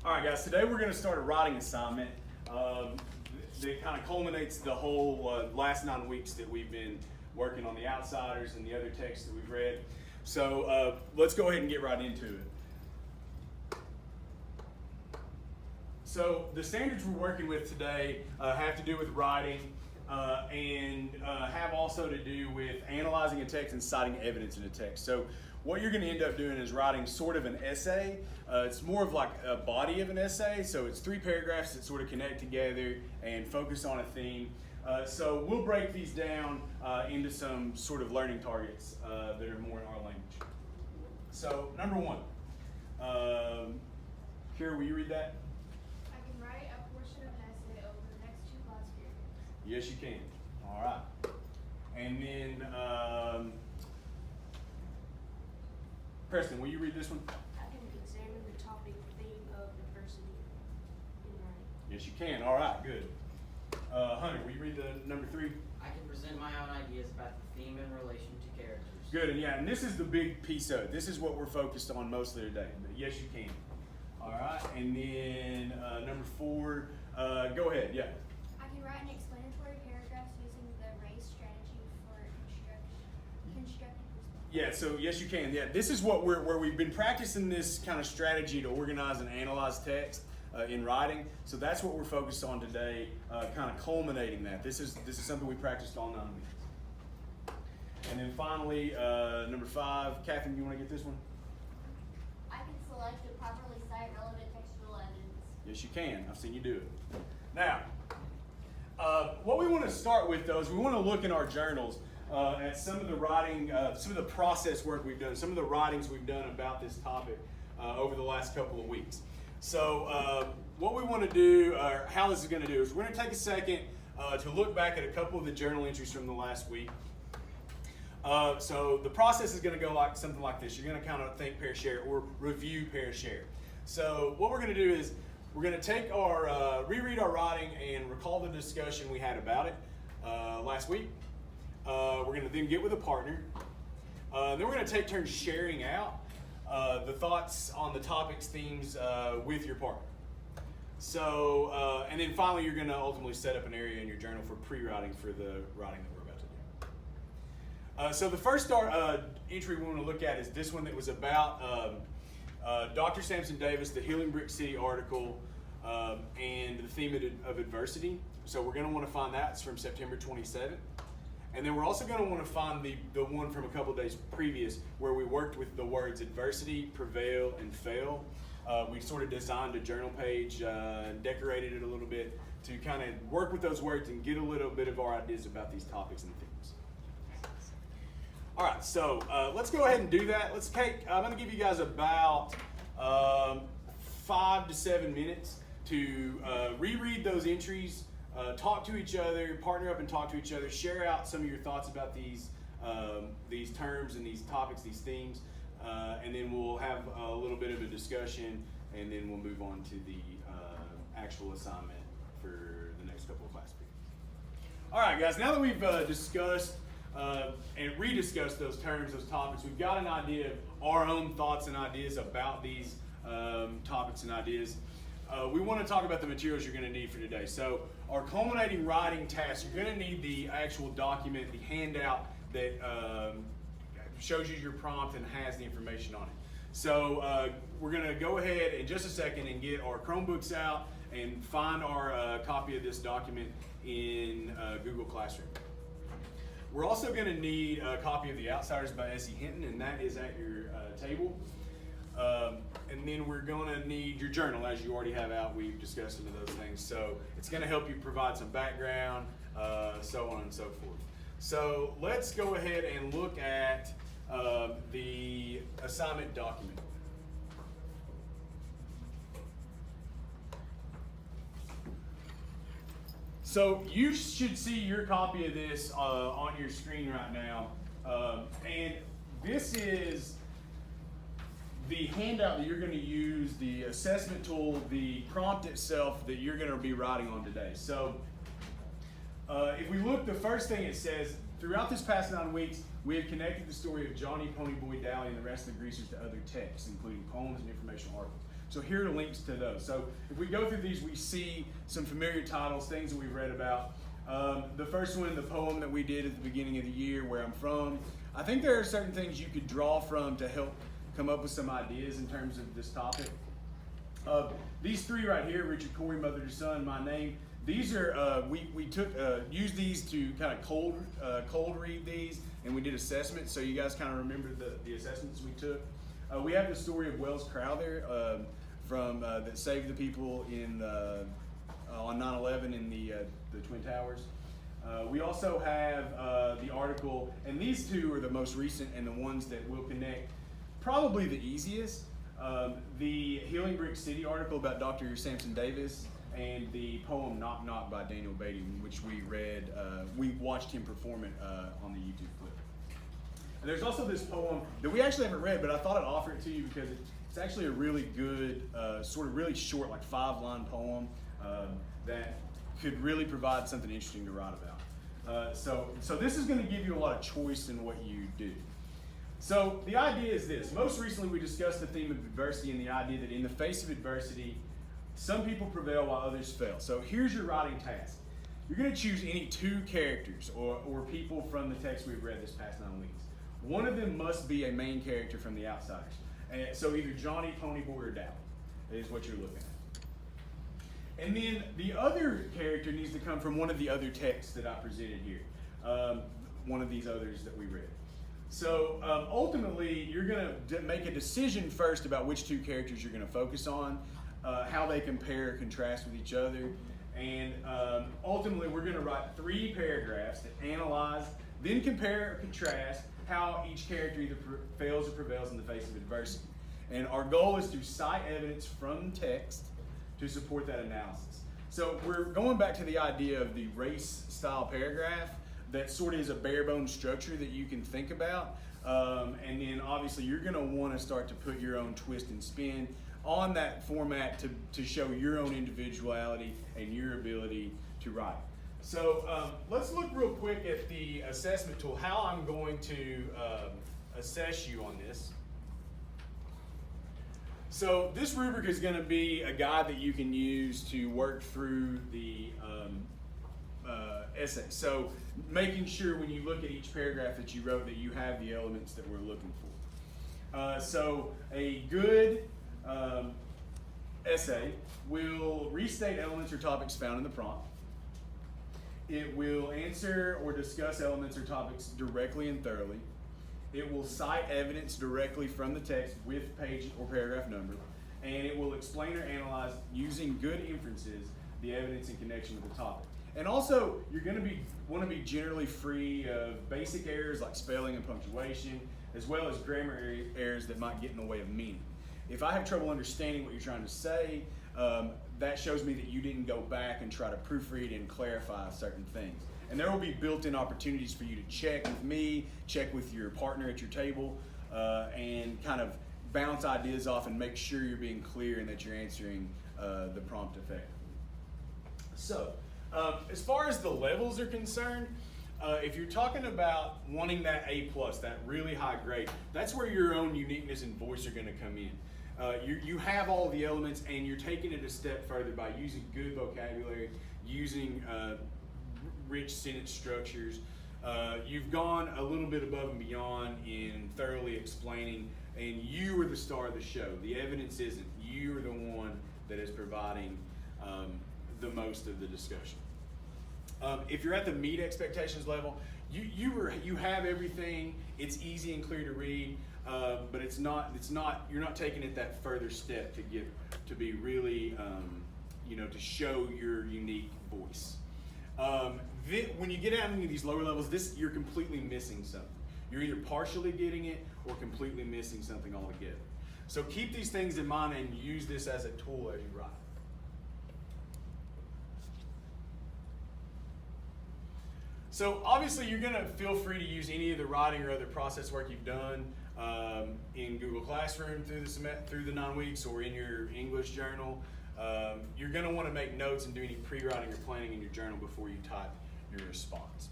All right, guys, today we're going to start a writing assignment that kind of culminates the whole last 9 weeks that we've been working on the Outsiders and the other texts that we've read. So let's go ahead and get right into it. So the standards we're working with today have to do with writing and have also to do with analyzing a text and citing evidence in a text. So what you're going to end up doing is writing sort of an essay. It's more of like a body of an essay. So it's 3 paragraphs that sort of connect together and focus on a theme. So we'll break these down into some sort of learning targets that are more in our language. So number 1, Kira, will you read that? I can write a portion of an essay over the next 2 class periods. Yes, you can. All right. And then Preston, will you read this one? I can examine the topic theme of diversity in writing. Yes, you can. All right, good. Hunter, will you read the number 3? I can present my own ideas about the theme in relation to characters. Good, and yeah, and this is the big piece of it. This is what we're focused on mostly today. But yes, you can. All right, and then number 4, go ahead. Yeah. I can write an explanatory paragraph using the race strategy for constructive response. Yeah, so yes, you can. Yeah, this is what where we've been practicing this kind of strategy to organize and analyze text in writing. So that's what we're focused on today, kind of culminating that. This is something we practiced all 9 weeks. And then finally, number 5, Catherine, you want to get this one? I can select and properly cite relevant textual evidence. Yes, you can. I've seen you do it. Now, what we want to start with, though, is we want to look in our journals at some of the writing, some of the process work we've done, some of the writings we've done about this topic over the last couple of weeks. So what we want to do, or how this is going to do, is we're going to take a second to look back at a couple of the journal entries from the last week. So the process is going to go like something like this. You're going to kind of think, pair, share, or review, pair, share. So what we're going to do is we're going to take our, reread our writing and recall the discussion we had about it last week. We're going to then get with a partner. Then we're going to take turns sharing out the thoughts on the topics, themes with your partner. So, and then finally, you're going to ultimately set up an area in your journal for pre-writing for the writing that we're about to do. So the first entry we want to look at is this one that was about Dr. Samson Davis, the Healing Brick City article, and the theme of adversity. So we're going to want to find that. It's from September 27th. And then we're also going to want to find the one from a couple of days previous where we worked with the words adversity, prevail, and fail. We sort of designed a journal page and decorated it a little bit to kind of work with those words and get a little bit of our ideas about these topics and themes. All right, so let's go ahead and do that. I'm going to give you guys about 5 to 7 minutes to reread those entries, talk to each other, partner up and talk to each other, share out some of your thoughts about these terms and these topics, these themes, and then we'll have a little bit of a discussion, and then we'll move on to the actual assignment for the next couple of class periods. All right, guys, now that we've discussed and rediscussed those terms, those topics, we've got an idea of our own thoughts and ideas about these topics and ideas. We want to talk about the materials you're going to need for today. So our culminating writing task, you're going to need the actual document, the handout that shows you your prompt and has the information on it. So we're going to go ahead in just a second and get our Chromebooks out and find our copy of this document in Google Classroom. We're also going to need a copy of The Outsiders by S.E. Hinton, and that is at your table. And then we're going to need your journal, as you already have out. We've discussed some of those things. So it's going to help you provide some background, so on and so forth. So let's go ahead and look at the assignment document. So you should see your copy of this on your screen right now. And this is the handout that you're going to use, the assessment tool, the prompt itself that you're going to be writing on today. So if we look, the first thing it says, throughout this past 9 weeks, we have connected the story of Johnny Ponyboy Dally and the rest of the greasers to other texts, including poems and informational articles. So So here are links to those. So if we go through these, we see some familiar titles, things that we've read about. The first one, the poem that we did at the beginning of the year, Where I'm From. I think there are certain things you could draw from to help come up with some ideas in terms of this topic. These three right here, Richard Cory, Mother to Son, My Name, these are, we took, used these to kind of cold read these, and we did assessments, so you guys kind of remember the assessments we took. We have the story of Wells Crowther from that saved the people in on 9/11 in the Twin Towers. We also have the article, and these two are the most recent and the ones that will connect probably the easiest. The Healing Brick City article about Dr. Samson Davis, and the poem Knock Knock by Daniel Beatty, which we read, we watched him perform it on the YouTube clip. And there's also this poem that we actually haven't read, but I thought I'd offer it to you because it's actually a really good, sort of really short, like 5-line poem that could really provide something interesting to write about. So this is going to give you a lot of choice in what you do. So the idea is this. Most recently we discussed the theme of adversity and the idea that in the face of adversity, some people prevail while others fail. So here's your writing task. You're going to choose any 2 characters or people from the text we've read this past 9 weeks. One of them must be a main character from The Outsiders. And so either Johnny, Ponyboy, or Dowd is what you're looking at. And then the other character needs to come from one of the other texts that I presented here. One of these others that we read. So ultimately, you're going to make a decision first about which 2 characters you're going to focus on, how they compare or contrast with each other, and ultimately we're going to write 3 paragraphs that analyze, then compare or contrast how each character either fails or prevails in the face of adversity. And our goal is to cite evidence from text to support that analysis. So we're going back to the idea of the race-style paragraph that sort of is a bare-bones structure that you can think about. And then obviously you're going to want to start to put your own twist and spin on that format to show your own individuality and your ability to write. So let's look real quick at the assessment tool, how I'm going to assess you on this. So this rubric is going to be a guide that you can use to work through the essay. So making sure when you look at each paragraph that you wrote that you have the elements that we're looking for. So a good essay will restate elements or topics found in the prompt. It will answer or discuss elements or topics directly and thoroughly. It will cite evidence directly from the text with page or paragraph number. And it will explain or analyze using good inferences the evidence in connection with the topic. And also, you're going to want to be generally free of basic errors like spelling and punctuation, as well as grammar errors that might get in the way of meaning. If I have trouble understanding what you're trying to say, that shows me that you didn't go back and try to proofread and clarify certain things. And there will be built-in opportunities for you to check with me, check with your partner at your table, and kind of bounce ideas off and make sure you're being clear and that you're answering the prompt effectively. So, as far as the levels are concerned, if you're talking about wanting that A+, that really high grade, that's where your own uniqueness and voice are going to come in. You have all the elements and you're taking it a step further by using good vocabulary, using rich sentence structures. You've gone a little bit above and beyond in thoroughly explaining, and you are the star of the show. The evidence isn't. You are the one that is providing the most of the discussion. If you're at the meet expectations level, you have everything. It's easy and clear to read, but you're not taking it that further step to be really to show your unique voice. When you get out into these lower levels, you're completely missing something. You're either partially getting it or completely missing something altogether. So keep these things in mind and use this as a tool as you write. So obviously you're going to feel free to use any of the writing or other process work you've done in Google Classroom through the 9 weeks or in your English journal. You're going to want to make notes and do any pre-writing or planning in your journal before you type your response.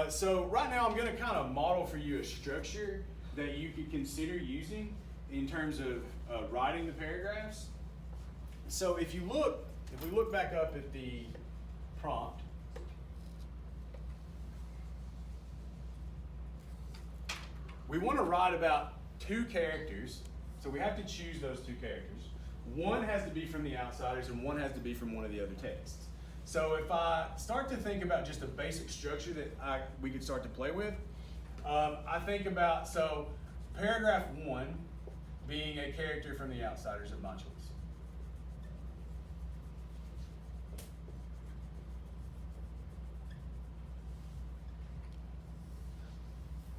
So right now I'm going to kind of model for you a structure that you could consider using in terms of writing the paragraphs. So if we look back up at the prompt, we want to write about two characters, so we have to choose those two characters. One has to be from the Outsiders and one has to be from one of the other texts. So if I start to think about just a basic structure that we could start to play with, I think about, so paragraph 1 being a character from the Outsiders of my choice.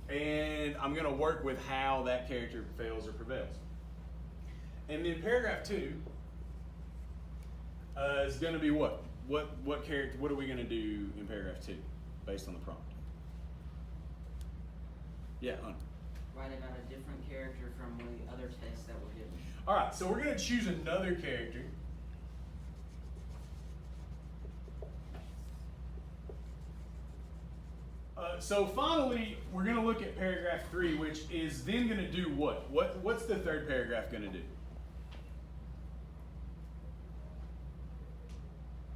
And I'm going to work with how that character fails or prevails. And then paragraph 2 is going to be what? What character? What are we going to do in paragraph 2 based on the prompt? Yeah, Hunter. Write about a different character from one of the other texts that were given. All right, so we're going to choose another character. So finally, we're going to look at paragraph 3, which is then going to do what? What's the third paragraph going to do?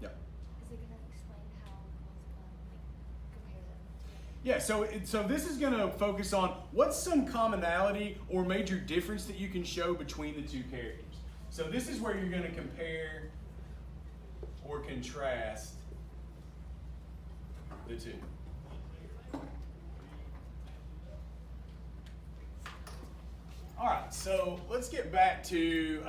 Yeah. Is it gonna explain how compare them together? Yeah, so this is going to focus on what's some commonality or major difference that you can show between the two characters. So this is where you're going to compare or contrast the two. All right, so let's get back to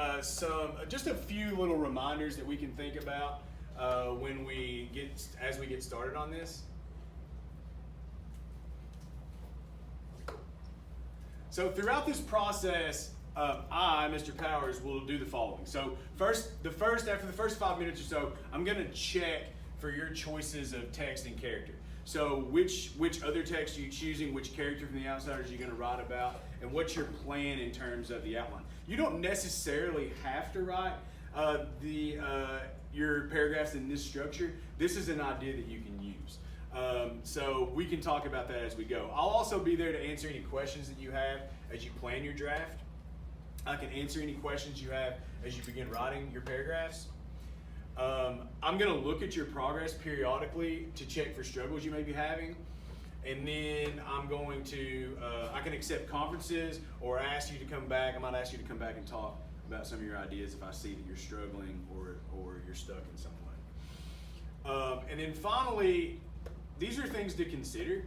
just a few little reminders that we can think about as we get started on this. So throughout this process, I, Mr. Powers, will do the following. So after the first 5 minutes or so, I'm going to check for your choices of text and character. So which other text are you choosing? Which character from the Outsiders are you going to write about? And what's your plan in terms of the outline? You don't necessarily have to write your paragraphs in this structure. This is an idea that you can use. So we can talk about that as we go. I'll also be there to answer any questions that you have as you plan your draft. I can answer any questions you have as you begin writing your paragraphs. I'm going to look at your progress periodically to check for struggles you may be having. And then I'm going to, I can accept conferences or ask you to come back. I might ask you to come back and talk about some of your ideas if I see that you're struggling or you're stuck in some way. And then finally, these are things to consider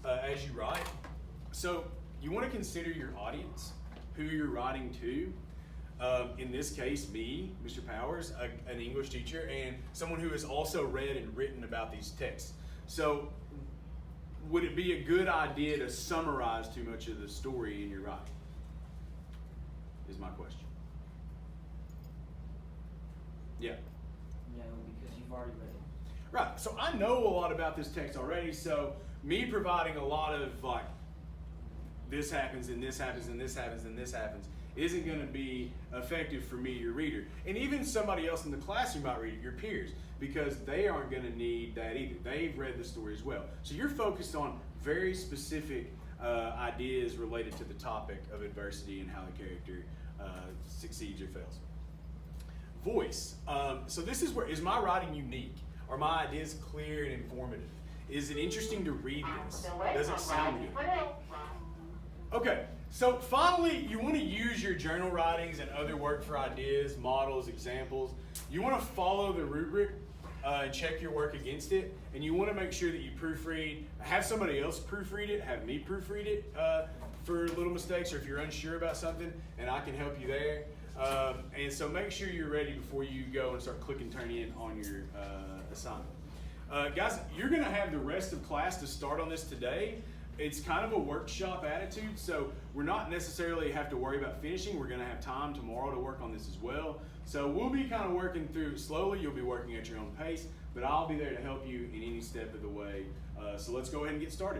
as you write. So you want to consider your audience, who you're writing to. In this case, me, Mr. Powers, an English teacher, and someone who has also read and written about these texts. So would it be a good idea to summarize too much of the story in your writing? Is my question. Yeah. No, because you've already read it. Right, so I know a lot about this text already, so me providing a lot of like, this happens and this happens and this happens and this happens isn't going to be effective for me, your reader. And even somebody else in the classroom might read it, your peers, because they aren't going to need that either. They've read the story as well. So you're focused on very specific ideas related to the topic of adversity and how the character succeeds or fails. Voice. So this is where, is my writing unique? Are my ideas clear and informative? Is it interesting to read this? Does it sound good? Okay, so finally, you want to use your journal writings and other work for ideas, models, examples. You want to follow the rubric and check your work against it. And you want to make sure that you proofread, have somebody else proofread it, have me proofread it for little mistakes or if you're unsure about something, and I can help you there. And so make sure you're ready before you go and start clicking turn in on your assignment. Guys, you're going to have the rest of class to start on this today. It's kind of a workshop attitude, so we're not necessarily have to worry about finishing. We're going to have time tomorrow to work on this as well. So we'll be kind of working through slowly. You'll be working at your own pace, but I'll be there to help you in any step of the way. So let's go ahead and get started.